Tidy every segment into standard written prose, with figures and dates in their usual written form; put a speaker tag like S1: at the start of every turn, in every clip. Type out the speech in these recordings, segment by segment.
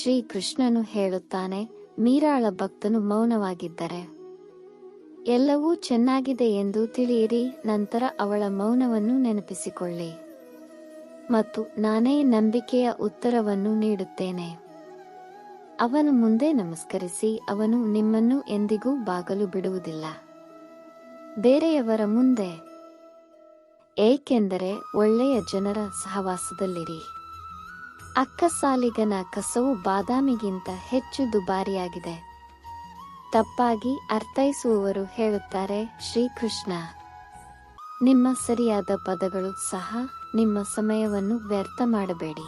S1: ಶ್ರೀ ಕೃಷ್ಣನು ಹೇಳುತ್ತಾನೆ, ಮೀರಾಳ ಭಕ್ತನು ಮೌನವಾಗಿದ್ದರೆ ಎಲ್ಲವೂ ಚೆನ್ನಾಗಿದೆ ಎಂದು ತಿಳಿಯಿರಿ, ನಂತರ ಅವಳ ಮೌನವನ್ನು ನೆನಪಿಸಿಕೊಳ್ಳಿ ಮತ್ತು ನಾನೇ ನಂಬಿಕೆಯ ಉತ್ತರವನ್ನು ನೀಡುತ್ತೇನೆ. ಅವನ ಮುಂದೆ ನಮಸ್ಕರಿಸಿ, ಅವನು ನಿಮ್ಮನ್ನು ಎಂದಿಗೂ ಬಾಗಲು ಬಿಡುವುದಿಲ್ಲ ಬೇರೆಯವರ ಮುಂದೆ. ಏಕೆಂದರೆ ಒಳ್ಳೆಯ ಜನರ ಸಹವಾಸದಲ್ಲಿರಿ. ಅಕ್ಕಸಾಲಿಗನ ಕಸವು ಬಾದಾಮಿಗಿಂತ ಹೆಚ್ಚು ದುಬಾರಿಯಾಗಿದೆ. ತಪ್ಪಾಗಿ ಅರ್ಥೈಸುವವರು ಹೇಳುತ್ತಾರೆ, ಶ್ರೀಕೃಷ್ಣ ನಿಮ್ಮ ಸರಿಯಾದ ಪದಗಳು ಸಹ ನಿಮ್ಮ ಸಮಯವನ್ನು ವ್ಯರ್ಥ ಮಾಡಬೇಡಿ.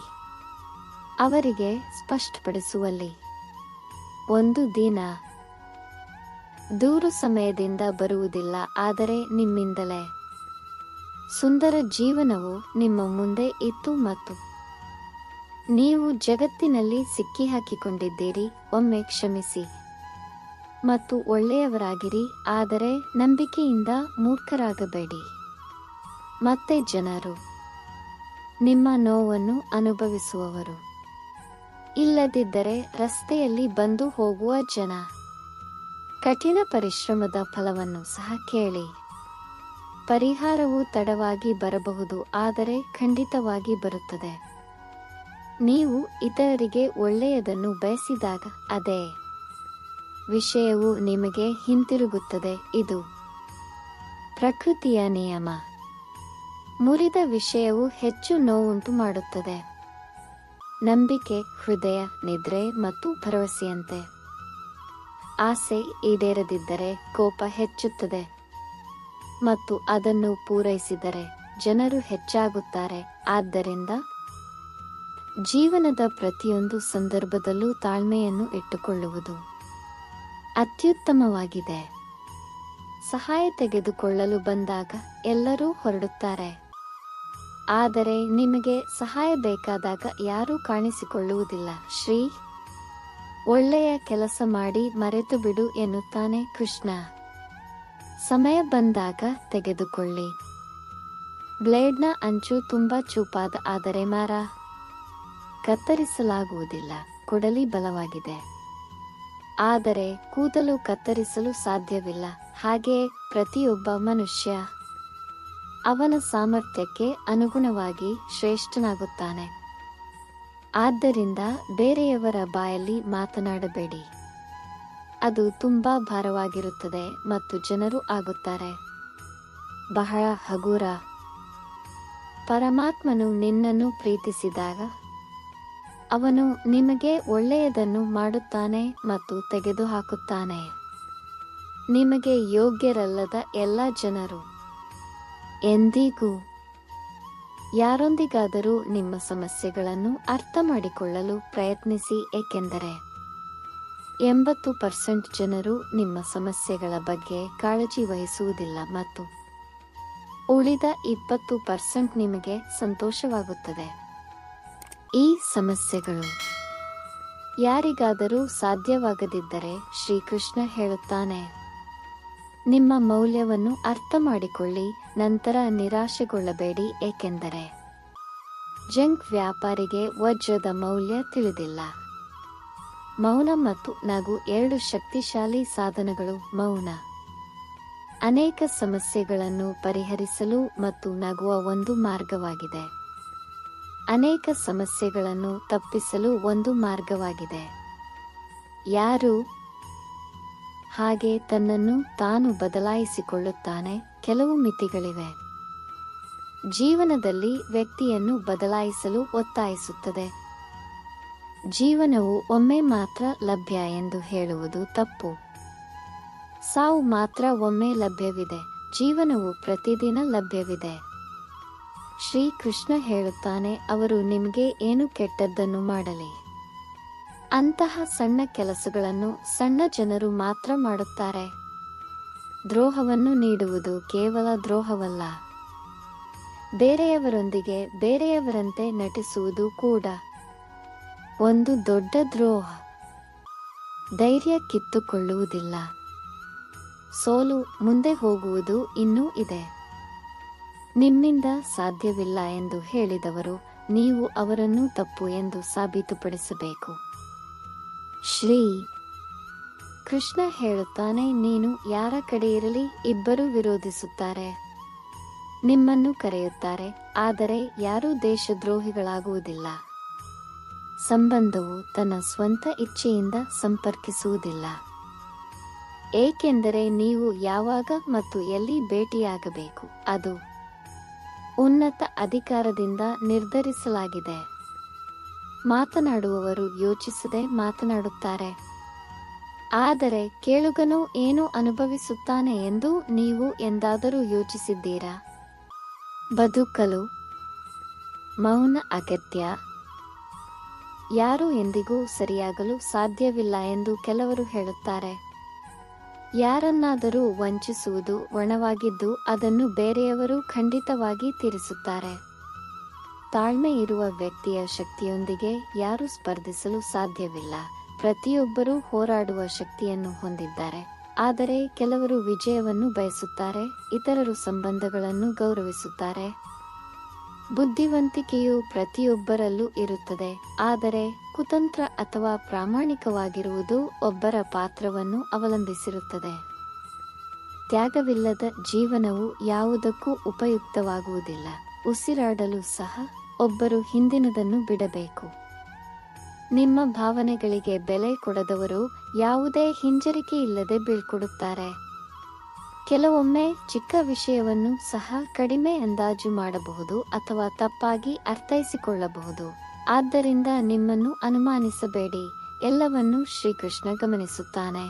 S1: ಅವರಿಗೆ ಸ್ಪಷ್ಟಪಡಿಸುವಲ್ಲಿ ಒಂದು ದಿನ ದೂರು ಸಮಯದಿಂದ ಬರುವುದಿಲ್ಲ, ಆದರೆ ನಿಮ್ಮಿಂದಲೇ ಸುಂದರ ಜೀವನವು ನಿಮ್ಮ ಮುಂದೆ ಇತ್ತು ಮತ್ತು ನೀವು ಜಗತ್ತಿನಲ್ಲಿ ಸಿಕ್ಕಿಹಾಕಿಕೊಂಡಿದ್ದೀರಿ. ಒಮ್ಮೆ ಕ್ಷಮಿಸಿ ಮತ್ತು ಒಳ್ಳೆಯವರಾಗಿರಿ, ಆದರೆ ನಂಬಿಕೆಯಿಂದ ಮೂರ್ಖರಾಗಬೇಡಿ. ಮತ್ತೆ ಜನರು ನಿಮ್ಮ ನೋವನ್ನು ಅನುಭವಿಸುವವರು. ಇಲ್ಲದಿದ್ದರೆ ರಸ್ತೆಯಲ್ಲಿ ಬಂದು ಹೋಗುವ ಜನ. ಕಠಿಣ ಪರಿಶ್ರಮದ ಫಲವನ್ನು ಸಹ ಕೇಳಿ. ಪರಿಹಾರವು ತಡವಾಗಿ ಬರಬಹುದು, ಆದರೆ ಖಂಡಿತವಾಗಿ ಬರುತ್ತದೆ. ನೀವು ಇತರರಿಗೆ ಒಳ್ಳೆಯದನ್ನು ಬಯಸಿದಾಗ ಅದೇ ವಿಷಯವು ನಿಮಗೆ ಹಿಂತಿರುಗುತ್ತದೆ. ಇದು ಪ್ರಕೃತಿಯ ನಿಯಮ. ಮುರಿದ ವಿಷಯವು ಹೆಚ್ಚು ನೋವುಂಟು ಮಾಡುತ್ತದೆ. ನಂಬಿಕೆ ಹೃದಯ, ನಿದ್ರೆ ಮತ್ತು ಭರವಸೆಯಂತೆ. ಆಸೆ ಈಡೇರದಿದ್ದರೆ ಕೋಪ ಹೆಚ್ಚುತ್ತದೆ ಮತ್ತು ಅದನ್ನು ಪೂರೈಸಿದರೆ ಜನರು ಹೆಚ್ಚಾಗುತ್ತಾರೆ. ಆದ್ದರಿಂದ ಜೀವನದ ಪ್ರತಿಯೊಂದು ಸಂದರ್ಭದಲ್ಲೂ ತಾಳ್ಮೆಯನ್ನು ಇಟ್ಟುಕೊಳ್ಳುವುದು ಅತ್ಯುತ್ತಮವಾಗಿದೆ. ಸಹಾಯ ತೆಗೆದುಕೊಳ್ಳಲು ಬಂದಾಗ ಎಲ್ಲರೂ ಹೊರಡುತ್ತಾರೆ, ಆದರೆ ನಿಮಗೆ ಸಹಾಯ ಬೇಕಾದಾಗ ಯಾರೂ ಕಾಣಿಸಿಕೊಳ್ಳುವುದಿಲ್ಲ. ಶ್ರೀ ಒಳ್ಳೆಯ ಕೆಲಸ ಮಾಡಿ ಮರೆತು ಬಿಡು ಎನ್ನುತ್ತಾನೆ ಕೃಷ್ಣ. ಸಮಯ ಬಂದಾಗ ತೆಗೆದುಕೊಳ್ಳಿ. ಬ್ಲೇಡ್ನ ಅಂಚು ತುಂಬಾ ಚೂಪಾದ, ಆದರೆ ಮರ ಕತ್ತರಿಸಲಾಗುವುದಿಲ್ಲ. ಕೊಡಲಿ ಬಲವಾಗಿದೆ, ಆದರೆ ಕೂದಲು ಕತ್ತರಿಸಲು ಸಾಧ್ಯವಿಲ್ಲ. ಹಾಗೆಯೇ ಪ್ರತಿಯೊಬ್ಬ ಮನುಷ್ಯ ಅವನ ಸಾಮರ್ಥ್ಯಕ್ಕೆ ಅನುಗುಣವಾಗಿ ಶ್ರೇಷ್ಠನಾಗುತ್ತಾನೆ. ಆದ್ದರಿಂದ ಬೇರೆಯವರ ಬಾಯಲ್ಲಿ ಮಾತನಾಡಬೇಡಿ. ಅದು ತುಂಬಾ ಭಾರವಾಗಿರುತ್ತದೆ ಮತ್ತು ಜನರು ಆಗುತ್ತಾರೆ ಬಹಳ ಹಗುರ. ಪರಮಾತ್ಮನು ನಿನ್ನನ್ನು ಪ್ರೀತಿಸಿದಾಗ ಅವನು ನಿಮಗೆ ಒಳ್ಳೆಯದನ್ನು ಮಾಡುತ್ತಾನೆ ಮತ್ತು ತೆಗೆದುಹಾಕುತ್ತಾನೆ. ನಿಮಗೆ ಯೋಗ್ಯರಲ್ಲದ ಎಲ್ಲ ಜನರು ಎಂದಿಗೂ ಯಾರೊಂದಿಗಾದರೂ ನಿಮ್ಮ ಸಮಸ್ಯೆಗಳನ್ನು ಅರ್ಥ ಮಾಡಿಕೊಳ್ಳಲು ಪ್ರಯತ್ನಿಸಿ, ಏಕೆಂದರೆ 80% ಜನರು ನಿಮ್ಮ ಸಮಸ್ಯೆಗಳ ಬಗ್ಗೆ ಕಾಳಜಿ ವಹಿಸುವುದಿಲ್ಲ ಮತ್ತು ಉಳಿದ 20% ನಿಮಗೆ ಸಂತೋಷವಾಗುತ್ತದೆ. ಈ ಸಮಸ್ಯೆಗಳು ಯಾರಿಗಾದರೂ ಸಾಧ್ಯವಾಗದಿದ್ದರೆ ಶ್ರೀಕೃಷ್ಣ ಹೇಳುತ್ತಾನೆ, ನಿಮ್ಮ ಮೌಲ್ಯವನ್ನು ಅರ್ಥ ಮಾಡಿಕೊಳ್ಳಿ, ನಂತರ ನಿರಾಶೆಗೊಳ್ಳಬೇಡಿ. ಏಕೆಂದರೆ ಜಂಕ್ ವ್ಯಾಪಾರಿಗೆ ವಜ್ರದ ಮೌಲ್ಯ ತಿಳಿದಿಲ್ಲ. ಮೌನ ಮತ್ತು ನಗು 2 ಶಕ್ತಿಶಾಲಿ ಸಾಧನಗಳು. ಮೌನ ಅನೇಕ ಸಮಸ್ಯೆಗಳನ್ನು ಪರಿಹರಿಸಲು ಮತ್ತು ನಗುವ ಒಂದು ಮಾರ್ಗವಾಗಿದೆ. ಅನೇಕ ಸಮಸ್ಯೆಗಳನ್ನು ತಪ್ಪಿಸಲು ಒಂದು ಮಾರ್ಗವಾಗಿದೆ. ಯಾರು ಹಾಗೆ ತನ್ನನ್ನು ತಾನು ಬದಲಾಯಿಸಿಕೊಳ್ಳುತ್ತಾನೆ. ಕೆಲವು ಮಿತಿಗಳಿವೆ. ಜೀವನದಲ್ಲಿ ವ್ಯಕ್ತಿಯನ್ನು ಬದಲಾಯಿಸಲು ಒತ್ತಾಯಿಸುತ್ತದೆ. ಜೀವನವು ಒಮ್ಮೆ ಮಾತ್ರ ಲಭ್ಯ ಎಂದು ಹೇಳುವುದು ತಪ್ಪು. ಸಾವು ಮಾತ್ರ ಒಮ್ಮೆ ಲಭ್ಯವಿದೆ. ಜೀವನವು ಪ್ರತಿದಿನ ಲಭ್ಯವಿದೆ. ಶ್ರೀಕೃಷ್ಣ ಹೇಳುತ್ತಾನೆ, ಅವರು ನಿಮಗೆ ಏನು ಕೆಟ್ಟದ್ದನ್ನು ಮಾಡಲಿ, ಅಂತಹ ಸಣ್ಣ ಕೆಲಸಗಳನ್ನು ಸಣ್ಣ ಜನರು ಮಾತ್ರ ಮಾಡುತ್ತಾರೆ. ದ್ರೋಹವನ್ನು ನೀಡುವುದು ಕೇವಲ ದ್ರೋಹವಲ್ಲ, ಬೇರೆಯವರೊಂದಿಗೆ ಬೇರೆಯವರಂತೆ ನಟಿಸುವುದು ಕೂಡ ಒಂದು ದೊಡ್ಡ ದ್ರೋಹ. ಧೈರ್ಯ ಕಿತ್ತುಕೊಳ್ಳುವುದಿಲ್ಲ. ಸೋಲು ಮುಂದೆ ಹೋಗುವುದು ಇನ್ನೂ ಇದೆ. ನಿಮ್ಮಿಂದ ಸಾಧ್ಯವಿಲ್ಲ ಎಂದು ಹೇಳಿದವರು ನೀವು ಅವರನ್ನು ತಪ್ಪು ಎಂದು ಸಾಬೀತುಪಡಿಸಬೇಕು. ಶ್ರೀ ಕೃಷ್ಣ ಹೇಳುತ್ತಾನೆ, ನೀನು ಯಾರ ಕಡೆ ಇರಲಿ ಇಬ್ಬರು ವಿರೋಧಿಸುತ್ತಾರೆ, ನಿಮ್ಮನ್ನು ಕರೆಯುತ್ತಾರೆ, ಆದರೆ ಯಾರೂ ದೇಶದ್ರೋಹಿಗಳಾಗುವುದಿಲ್ಲ. ಸಂಬಂಧವು ತನ್ನ ಸ್ವಂತ ಇಚ್ಛೆಯಿಂದ ಸಂಪರ್ಕಿಸುವುದಿಲ್ಲ, ಏಕೆಂದರೆ ನೀವು ಯಾವಾಗ ಮತ್ತು ಎಲ್ಲಿ ಭೇಟಿಯಾಗಬೇಕು ಅದು ಉನ್ನತ ಅಧಿಕಾರದಿಂದ ನಿರ್ಧರಿಸಲಾಗಿದೆ. ಮಾತನಾಡುವವರು ಯೋಚಿಸದೆ ಮಾತನಾಡುತ್ತಾರೆ, ಆದರೆ ಕೇಳುಗನು ಏನು ಅನುಭವಿಸುತ್ತಾನೆ ಎಂದು ನೀವು ಎಂದಾದರೂ ಯೋಚಿಸಿದ್ದೀರಾ? ಬದುಕಲು ಮೌನ ಅಗತ್ಯ. ಯಾರೂ ಎಂದಿಗೂ ಸರಿಯಾಗಲು ಸಾಧ್ಯವಿಲ್ಲ ಎಂದು ಕೆಲವರು ಹೇಳುತ್ತಾರೆ. ಯಾರನ್ನಾದರೂ ವಂಚಿಸುವುದು ಒಣವಾಗಿದ್ದು ಅದನ್ನು ಬೇರೆಯವರು ಖಂಡಿತವಾಗಿ ತೀರಿಸುತ್ತಾರೆ. ತಾಳ್ಮೆ ಇರುವ ವ್ಯಕ್ತಿಯ ಶಕ್ತಿಯೊಂದಿಗೆ ಯಾರೂ ಸ್ಪರ್ಧಿಸಲು ಸಾಧ್ಯವಿಲ್ಲ. ಪ್ರತಿಯೊಬ್ಬರೂ ಹೋರಾಡುವ ಶಕ್ತಿಯನ್ನು ಹೊಂದಿದ್ದಾರೆ, ಆದರೆ ಕೆಲವರು ವಿಜಯವನ್ನು ಬಯಸುತ್ತಾರೆ, ಇತರರು ಸಂಬಂಧಗಳನ್ನು ಗೌರವಿಸುತ್ತಾರೆ. ಬುದ್ಧಿವಂತಿಕೆಯು ಪ್ರತಿಯೊಬ್ಬರಲ್ಲೂ ಇರುತ್ತದೆ, ಆದರೆ ಕುತಂತ್ರ ಅಥವಾ ಪ್ರಾಮಾಣಿಕವಾಗಿರುವುದು ಒಬ್ಬರ ಪಾತ್ರವನ್ನು ಅವಲಂಬಿಸಿರುತ್ತದೆ. ತ್ಯಾಗವಿಲ್ಲದ ಜೀವನವು ಯಾವುದಕ್ಕೂ ಉಪಯುಕ್ತವಾಗುವುದಿಲ್ಲ. ಉಸಿರಾಡಲು ಸಹ ಒಬ್ಬರು ಹಿಂದಿನದನ್ನು ಬಿಡಬೇಕು. ನಿಮ್ಮ ಭಾವನೆಗಳಿಗೆ ಬೆಲೆ ಕೊಡದವರು ಯಾವುದೇ ಹಿಂಜರಿಕೆ ಇಲ್ಲದೆ ಬೀಳ್ಕೊಡುತ್ತಾರೆ. ಕೆಲವೊಮ್ಮೆ ಚಿಕ್ಕ ವಿಷಯವನ್ನು ಸಹ ಕಡಿಮೆ ಅಂದಾಜು ಮಾಡಬಹುದು ಅಥವಾ ತಪ್ಪಾಗಿ ಅರ್ಥೈಸಿಕೊಳ್ಳಬಹುದು. ಆದ್ದರಿಂದ ನಿಮ್ಮನ್ನು ಅನುಮಾನಿಸಬೇಡಿ, ಎಲ್ಲವನ್ನೂ ಶ್ರೀಕೃಷ್ಣ ಗಮನಿಸುತ್ತಾನೆ.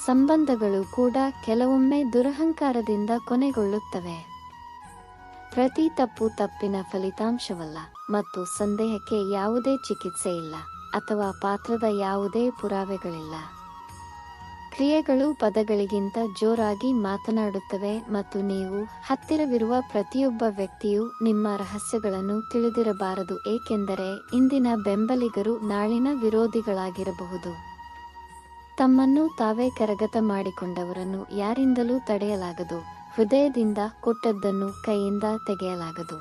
S1: ಸಂಬಂಧಗಳು ಕೂಡ ಕೆಲವೊಮ್ಮೆ ದುರಹಂಕಾರದಿಂದ ಕೊನೆಗೊಳ್ಳುತ್ತವೆ. ಪ್ರತಿ ತಪ್ಪು ತಪ್ಪಿನ ಫಲಿತಾಂಶವಲ್ಲ, ಮತ್ತು ಸಂದೇಹಕ್ಕೆ ಯಾವುದೇ ಚಿಕಿತ್ಸೆ ಇಲ್ಲ ಅಥವಾ ಪಾತ್ರದ ಯಾವುದೇ ಪುರಾವೆಗಳಿಲ್ಲ. ಕ್ರಿಯೆಗಳು ಪದಗಳಿಗಿಂತ ಜೋರಾಗಿ ಮಾತನಾಡುತ್ತವೆ ಮತ್ತು ನೀವು ಹತ್ತಿರವಿರುವ ಪ್ರತಿಯೊಬ್ಬ ವ್ಯಕ್ತಿಯು ನಿಮ್ಮ ರಹಸ್ಯಗಳನ್ನು ತಿಳಿದಿರಬಾರದು, ಏಕೆಂದರೆ ಇಂದಿನ ಬೆಂಬಲಿಗರು ನಾಳಿನ ವಿರೋಧಿಗಳಾಗಿರಬಹುದು. ತಮ್ಮನ್ನು ತಾವೇ ಕರಗತ ಮಾಡಿಕೊಂಡವರನ್ನು ಯಾರಿಂದಲೂ ತಡೆಯಲಾಗದು, ಹೃದಯದಿಂದ ಕೊಟ್ಟದ್ದನ್ನು ಕೈಯಿಂದ ತೆಗೆಯಲಾಗದು.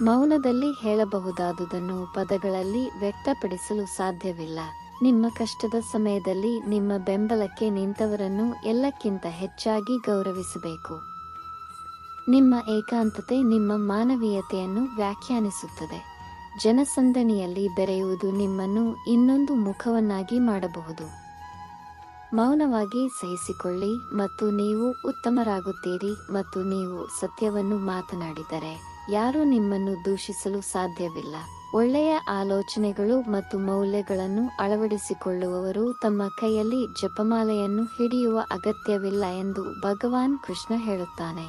S1: ಮೌನದಲ್ಲಿ ಹೇಳಬಹುದಾದುದನ್ನು ಪದಗಳಲ್ಲಿ ವ್ಯಕ್ತಪಡಿಸಲು ಸಾಧ್ಯವಿಲ್ಲ. ನಿಮ್ಮ ಕಷ್ಟದ ಸಮಯದಲ್ಲಿ ನಿಮ್ಮ ಬೆಂಬಲಕ್ಕೆ ನಿಂತವರನ್ನು ಎಲ್ಲಕ್ಕಿಂತ ಹೆಚ್ಚಾಗಿ ಗೌರವಿಸಬೇಕು. ನಿಮ್ಮ ಏಕಾಂತತೆ ನಿಮ್ಮ ಮಾನವೀಯತೆಯನ್ನು ವ್ಯಾಖ್ಯಾನಿಸುತ್ತದೆ. ಜನಸಂದಣಿಯಲ್ಲಿ ಬೆರೆಯುವುದು ನಿಮ್ಮನ್ನು ಇನ್ನೊಂದು ಮುಖವನ್ನಾಗಿ ಮಾಡಬಹುದು. ಮೌನವಾಗಿ ಸಹಿಸಿಕೊಳ್ಳಿ ಮತ್ತು ನೀವು ಉತ್ತಮರಾಗುತ್ತೀರಿ, ಮತ್ತು ನೀವು ಸತ್ಯವನ್ನು ಮಾತನಾಡಿದರೆ ಯಾರೂ ನಿಮ್ಮನ್ನು ದೂಷಿಸಲು ಸಾಧ್ಯವಿಲ್ಲ. ಒಳ್ಳೆಯ ಆಲೋಚನೆಗಳು ಮತ್ತು ಮೌಲ್ಯಗಳನ್ನು ಅಳವಡಿಸಿಕೊಳ್ಳುವವರು ತಮ್ಮ ಕೈಯಲ್ಲಿ ಜಪಮಾಲೆಯನ್ನು ಹಿಡಿಯುವ ಅಗತ್ಯವಿಲ್ಲ ಎಂದು ಭಗವಾನ್ ಕೃಷ್ಣ ಹೇಳುತ್ತಾನೆ.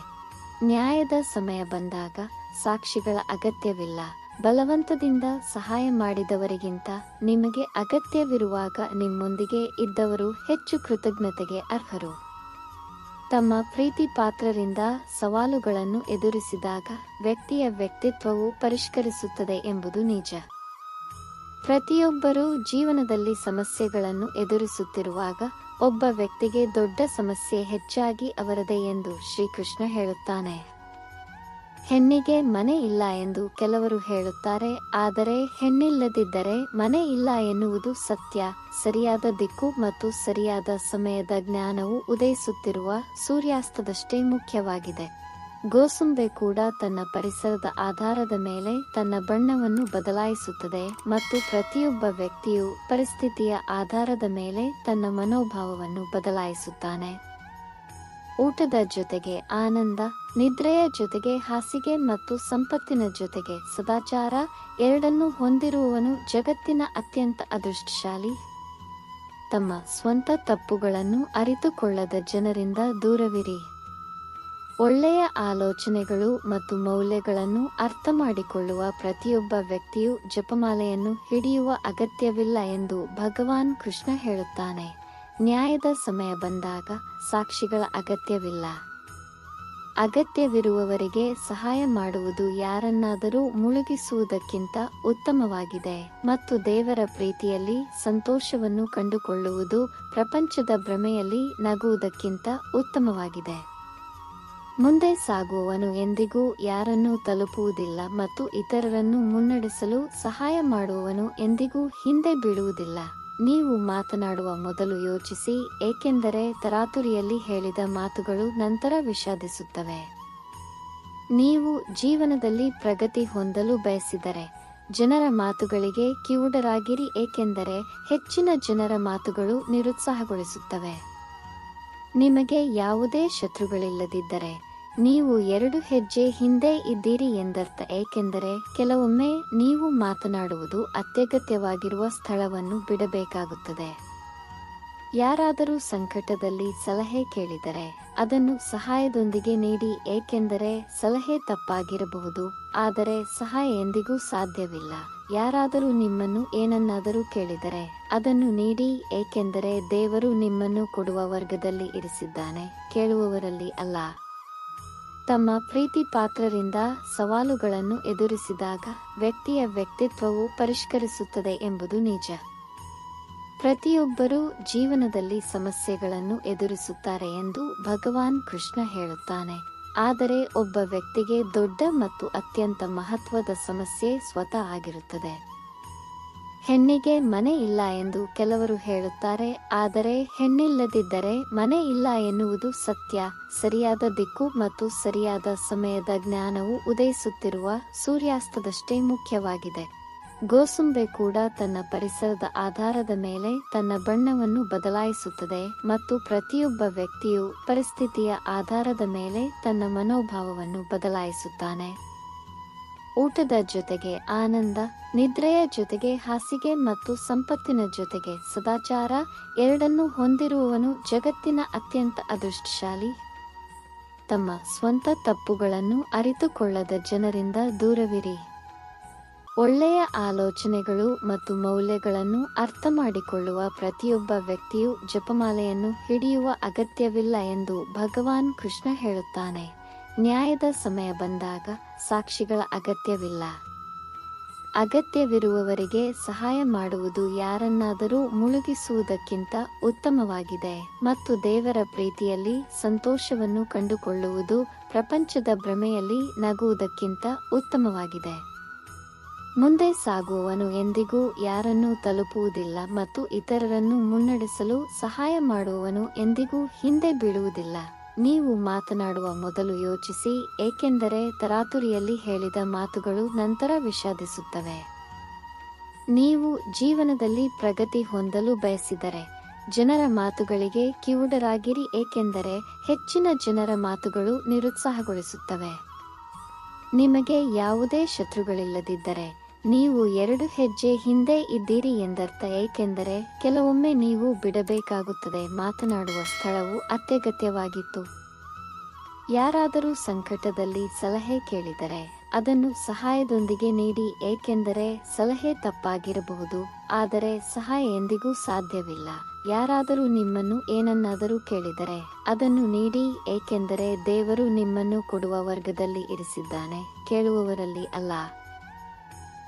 S1: ನ್ಯಾಯದ ಸಮಯ ಬಂದಾಗ ಸಾಕ್ಷಿಗಳ ಅಗತ್ಯವಿಲ್ಲ. ಬಲವಂತದಿಂದ ಸಹಾಯ ಮಾಡಿದವರಿಗಿಂತ ನಿಮಗೆ ಅಗತ್ಯವಿರುವಾಗ ನಿಮ್ಮೊಂದಿಗೆ ಇದ್ದವರು ಹೆಚ್ಚು ಕೃತಜ್ಞತೆಗೆ ಅರ್ಹರು. ತಮ್ಮ ಪ್ರೀತಿ ಪಾತ್ರರಿಂದ ಸವಾಲುಗಳನ್ನು ಎದುರಿಸಿದಾಗ ವ್ಯಕ್ತಿಯ ವ್ಯಕ್ತಿತ್ವವು ಪರಿಷ್ಕರಿಸುತ್ತದೆ ಎಂಬುದು ನಿಜ. ಪ್ರತಿಯೊಬ್ಬರೂ ಜೀವನದಲ್ಲಿ ಸಮಸ್ಯೆಗಳನ್ನು ಎದುರಿಸುತ್ತಿರುವಾಗ ಒಬ್ಬ ವ್ಯಕ್ತಿಗೆ ದೊಡ್ಡ ಸಮಸ್ಯೆ ಹೆಚ್ಚಾಗಿ ಅವರದೇ ಎಂದು ಶ್ರೀಕೃಷ್ಣ ಹೇಳುತ್ತಾನೆ. ಹೆಣ್ಣಿಗೆ ಮನೆ ಇಲ್ಲ ಎಂದು ಕೆಲವರು ಹೇಳುತ್ತಾರೆ, ಆದರೆ ಹೆಣ್ಣಿಲ್ಲದಿದ್ದರೆ ಮನೆ ಇಲ್ಲ ಎನ್ನುವುದು ಸತ್ಯ. ಸರಿಯಾದ ದಿಕ್ಕು ಮತ್ತು ಸರಿಯಾದ ಸಮಯದ ಜ್ಞಾನವು ಉದಯಿಸುತ್ತಿರುವ ಸೂರ್ಯಾಸ್ತದಷ್ಟೇ ಮುಖ್ಯವಾಗಿದೆ. ಗೋಸುಂಬೆ ಕೂಡ ತನ್ನ ಪರಿಸರದ ಆಧಾರದ ಮೇಲೆ ತನ್ನ ಬಣ್ಣವನ್ನು ಬದಲಾಯಿಸುತ್ತದೆ, ಮತ್ತು ಪ್ರತಿಯೊಬ್ಬ ವ್ಯಕ್ತಿಯು ಪರಿಸ್ಥಿತಿಯ ಆಧಾರದ ಮೇಲೆ ತನ್ನ ಮನೋಭಾವವನ್ನು ಬದಲಾಯಿಸುತ್ತಾನೆ. ಊಟದ ಜೊತೆಗೆ ಆನಂದ, ನಿದ್ರೆಯ ಜೊತೆಗೆ ಹಾಸಿಗೆ ಮತ್ತು ಸಂಪತ್ತಿನ ಜೊತೆಗೆ ಸದಾಚಾರ ಎರಡನ್ನೂ ಹೊಂದಿರುವವನು ಜಗತ್ತಿನ ಅತ್ಯಂತ ಅದೃಷ್ಟಶಾಲಿ. ತಮ್ಮ ಸ್ವಂತ ತಪ್ಪುಗಳನ್ನು ಅರಿತುಕೊಳ್ಳದ ಜನರಿಂದ ದೂರವಿರಿ. ಒಳ್ಳೆಯ ಆಲೋಚನೆಗಳು ಮತ್ತು ಮೌಲ್ಯಗಳನ್ನು ಅರ್ಥಮಾಡಿಕೊಳ್ಳುವ ಪ್ರತಿಯೊಬ್ಬ ವ್ಯಕ್ತಿಯು ಜಪಮಾಲೆಯನ್ನು ಹಿಡಿಯುವ ಅಗತ್ಯವಿಲ್ಲ ಎಂದು ಭಗವಾನ್ ಕೃಷ್ಣ ಹೇಳುತ್ತಾನೆ. ನ್ಯಾಯದ ಸಮಯ ಬಂದಾಗ ಸಾಕ್ಷಿಗಳ ಅಗತ್ಯವಿಲ್ಲ. ಅಗತ್ಯವಿರುವವರಿಗೆ ಸಹಾಯ ಮಾಡುವುದು ಯಾರನ್ನಾದರೂ ಮುಳುಗಿಸುವುದಕ್ಕಿಂತ ಉತ್ತಮವಾಗಿದೆ, ಮತ್ತು ದೇವರ ಪ್ರೀತಿಯಲ್ಲಿ ಸಂತೋಷವನ್ನು ಕಂಡುಕೊಳ್ಳುವುದು ಪ್ರಪಂಚದ ಭ್ರಮೆಯಲ್ಲಿ ನಗುವುದಕ್ಕಿಂತ ಉತ್ತಮವಾಗಿದೆ. ಮುಂದೆ ಸಾಗುವವನು ಎಂದಿಗೂ ಯಾರನ್ನೂ ತಲುಪುವುದಿಲ್ಲ ಮತ್ತು ಇತರರನ್ನು ಮುನ್ನಡೆಸಲು ಸಹಾಯ ಮಾಡುವವನು ಎಂದಿಗೂ ಹಿಂದೆ ಬೀಳುವುದಿಲ್ಲ. ನೀವು ಮಾತನಾಡುವ ಮೊದಲು ಯೋಚಿಸಿ, ಏಕೆಂದರೆ ತರಾತುರಿಯಲ್ಲಿ ಹೇಳಿದ ಮಾತುಗಳು ನಂತರ ವಿಷಾದಿಸುತ್ತವೆ. ನೀವು ಜೀವನದಲ್ಲಿ ಪ್ರಗತಿ ಹೊಂದಲು ಬಯಸಿದರೆ ಜನರ ಮಾತುಗಳಿಗೆ ಕಿವುಡರಾಗಿರಿ, ಏಕೆಂದರೆ ಹೆಚ್ಚಿನ ಜನರ ಮಾತುಗಳು ನಿರುತ್ಸಾಹಗೊಳಿಸುತ್ತವೆ. ನಿಮಗೆ ಯಾವುದೇ ಶತ್ರುಗಳಿಲ್ಲದಿದ್ದರೆ ನೀವು 2 ಹೆಜ್ಜೆ ಹಿಂದೆ ಇದ್ದೀರಿ ಎಂದರ್ಥ, ಏಕೆಂದರೆ ಕೆಲವೊಮ್ಮೆ ನೀವು ಮಾತನಾಡುವುದು ಅತ್ಯಗತ್ಯವಾಗಿರುವ ಸ್ಥಳವನ್ನು ಬಿಡಬೇಕಾಗುತ್ತದೆ. ಯಾರಾದರೂ ಸಂಕಟದಲ್ಲಿ ಸಲಹೆ ಕೇಳಿದರೆ ಅದನ್ನು ಸಹಾಯದೊಂದಿಗೆ ನೀಡಿ, ಏಕೆಂದರೆ ಸಲಹೆ ತಪ್ಪಾಗಿರಬಹುದು ಆದರೆ ಸಹಾಯ ಎಂದಿಗೂ ಸಾಧ್ಯವಿಲ್ಲ. ಯಾರಾದರೂ ನಿಮ್ಮನ್ನು ಏನನ್ನಾದರೂ ಕೇಳಿದರೆ ಅದನ್ನು ನೀಡಿ, ಏಕೆಂದರೆ ದೇವರು ನಿಮ್ಮನ್ನು ಕೊಡುವ ವರ್ಗದಲ್ಲಿ ಇರಿಸಿದ್ದಾನೆ, ಕೇಳುವವರಲ್ಲಿ ಅಲ್ಲ. ತಮ್ಮ ಪ್ರೀತಿ ಪಾತ್ರರಿಂದ ಸವಾಲುಗಳನ್ನು ಎದುರಿಸಿದಾಗ ವ್ಯಕ್ತಿಯ ವ್ಯಕ್ತಿತ್ವವು ಪರಿಷ್ಕರಿಸುತ್ತದೆ ಎಂಬುದು ನಿಜ. ಪ್ರತಿಯೊಬ್ಬರೂ ಜೀವನದಲ್ಲಿ ಸಮಸ್ಯೆಗಳನ್ನು ಎದುರಿಸುತ್ತಾರೆ ಎಂದು ಭಗವಾನ್ ಕೃಷ್ಣ ಹೇಳುತ್ತಾನೆ. ಆದರೆ ಒಬ್ಬ ವ್ಯಕ್ತಿಗೆ ದೊಡ್ಡ ಮತ್ತು ಅತ್ಯಂತ ಮಹತ್ವದ ಸಮಸ್ಯೆ ಸ್ವತಃ ಆಗಿರುತ್ತದೆ. ಹೆಣ್ಣಿಗೆ ಮನೆ ಇಲ್ಲ ಎಂದು ಕೆಲವರು ಹೇಳುತ್ತಾರೆ, ಆದರೆ ಹೆಣ್ಣಿಲ್ಲದಿದ್ದರೆ ಮನೆ ಇಲ್ಲ ಎನ್ನುವುದು ಸತ್ಯ. ಸರಿಯಾದ ದಿಕ್ಕು ಮತ್ತು ಸರಿಯಾದ ಸಮಯದ ಜ್ಞಾನವು ಉದಯಿಸುತ್ತಿರುವ ಸೂರ್ಯಾಸ್ತದಷ್ಟೇ ಮುಖ್ಯವಾಗಿದೆ. ಗೋಸುಂಬೆ ಕೂಡ ತನ್ನ ಪರಿಸರದ ಆಧಾರದ ಮೇಲೆ ತನ್ನ ಬಣ್ಣವನ್ನು ಬದಲಾಯಿಸುತ್ತದೆ ಮತ್ತು ಪ್ರತಿಯೊಬ್ಬ ವ್ಯಕ್ತಿಯು ಪರಿಸ್ಥಿತಿಯ ಆಧಾರದ ಮೇಲೆ ತನ್ನ ಮನೋಭಾವವನ್ನು ಬದಲಾಯಿಸುತ್ತಾನೆ. ಊಟದ ಜೊತೆಗೆ ಆನಂದ, ನಿದ್ರೆಯ ಜೊತೆಗೆ ಹಾಸಿಗೆ ಮತ್ತು ಸಂಪತ್ತಿನ ಜೊತೆಗೆ ಸದಾಚಾರ ಎರಡನ್ನೂ ಹೊಂದಿರುವವನು ಜಗತ್ತಿನ ಅತ್ಯಂತ ಅದೃಷ್ಟಶಾಲಿ. ತಮ್ಮ ಸ್ವಂತ ತಪ್ಪುಗಳನ್ನು ಅರಿತುಕೊಳ್ಳದ ಜನರಿಂದ ದೂರವಿರಿ. ಒಳ್ಳೆಯ ಆಲೋಚನೆಗಳು ಮತ್ತು ಮೌಲ್ಯಗಳನ್ನು ಅರ್ಥಮಾಡಿಕೊಳ್ಳುವ ಪ್ರತಿಯೊಬ್ಬ ವ್ಯಕ್ತಿಯು ಜಪಮಾಲೆಯನ್ನು ಹಿಡಿಯುವ ಅಗತ್ಯವಿಲ್ಲ ಎಂದು ಭಗವಾನ್ ಕೃಷ್ಣ ಹೇಳುತ್ತಾನೆ. ನ್ಯಾಯದ ಸಮಯ ಬಂದಾಗ ಸಾಕ್ಷಿಗಳ ಅಗತ್ಯವಿಲ್ಲ. ಅಗತ್ಯವಿರುವವರಿಗೆ ಸಹಾಯ ಮಾಡುವುದು ಯಾರನ್ನಾದರೂ ಮುಳುಗಿಸುವುದಕ್ಕಿಂತ ಉತ್ತಮವಾಗಿದೆ ಮತ್ತು ದೇವರ ಪ್ರೀತಿಯಲ್ಲಿ ಸಂತೋಷವನ್ನು ಕಂಡುಕೊಳ್ಳುವುದು ಪ್ರಪಂಚದ ಭ್ರಮೆಯಲ್ಲಿ ನಗುವುದಕ್ಕಿಂತ ಉತ್ತಮವಾಗಿದೆ. ಮುಂದೆ ಸಾಗುವವನು ಎಂದಿಗೂ ಯಾರನ್ನೂ ತಲುಪುವುದಿಲ್ಲ ಮತ್ತು ಇತರರನ್ನು ಮುನ್ನಡೆಸಲು ಸಹಾಯ ಮಾಡುವವನು ಎಂದಿಗೂ ಹಿಂದೆ ಬೀಳುವುದಿಲ್ಲ. ನೀವು ಮಾತನಾಡುವ ಮೊದಲು ಯೋಚಿಸಿ, ಏಕೆಂದರೆ ತರಾತುರಿಯಲ್ಲಿ ಹೇಳಿದ ಮಾತುಗಳು ನಂತರ ವಿಷಾದಿಸುತ್ತವೆ. ನೀವು ಜೀವನದಲ್ಲಿ ಪ್ರಗತಿ ಹೊಂದಲು ಬಯಸಿದರೆ ಜನರ ಮಾತುಗಳಿಗೆ ಕಿವುಡರಾಗಿರಿ, ಏಕೆಂದರೆ ಹೆಚ್ಚಿನ ಜನರ ಮಾತುಗಳು ನಿರುತ್ಸಾಹಗೊಳಿಸುತ್ತವೆ. ನಿಮಗೆ ಯಾವುದೇ ಶತ್ರುಗಳಿಲ್ಲದಿದ್ದರೆ ನೀವು 2 ಹೆಜ್ಜೆ ಹಿಂದೆ ಇದ್ದೀರಿ ಎಂದರ್ಥ, ಏಕೆಂದರೆ ಕೆಲವೊಮ್ಮೆ ನೀವು ಬಿಡಬೇಕಾಗುತ್ತದೆ. ಮಾತನಾಡುವ ಸ್ಥಳವು ಅತ್ಯಗತ್ಯವಾಗಿತ್ತು. ಯಾರಾದರೂ ಸಂಕಟದಲ್ಲಿ ಸಲಹೆ ಕೇಳಿದರೆ ಅದನ್ನು ಸಹಾಯದೊಂದಿಗೆ ನೀಡಿ, ಏಕೆಂದರೆ ಸಲಹೆ ತಪ್ಪಾಗಿರಬಹುದು ಆದರೆ ಸಹಾಯ ಎಂದಿಗೂ ಸಾಧ್ಯವಿಲ್ಲ. ಯಾರಾದರೂ ನಿಮ್ಮನ್ನು ಏನನ್ನಾದರೂ ಕೇಳಿದರೆ ಅದನ್ನು ನೀಡಿ, ಏಕೆಂದರೆ ದೇವರು ನಿಮ್ಮನ್ನು ಕೊಡುವ ವರ್ಗದಲ್ಲಿ ಇರಿಸಿದ್ದಾನೆ, ಕೇಳುವವರಲ್ಲಿ ಅಲ್ಲ.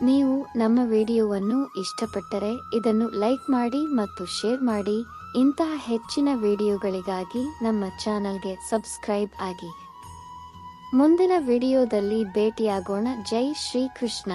S1: ನೀವು ನಮ್ಮ ವಿಡಿಯೋವನ್ನು ಇಷ್ಟಪಟ್ಟರೆ ಇದನ್ನು ಲೈಕ್ ಮಾಡಿ ಮತ್ತು ಶೇರ್ ಮಾಡಿ. ಇಂತಹ ಹೆಚ್ಚಿನ ವಿಡಿಯೋಗಳಿಗಾಗಿ ನಮ್ಮ ಚಾನಲ್ಗೆ ಸಬ್ಸ್ಕ್ರೈಬ್ ಆಗಿ. ಮುಂದಿನ ವಿಡಿಯೋದಲ್ಲಿ ಭೇಟಿಯಾಗೋಣ. ಜೈ ಶ್ರೀ ಕೃಷ್ಣ.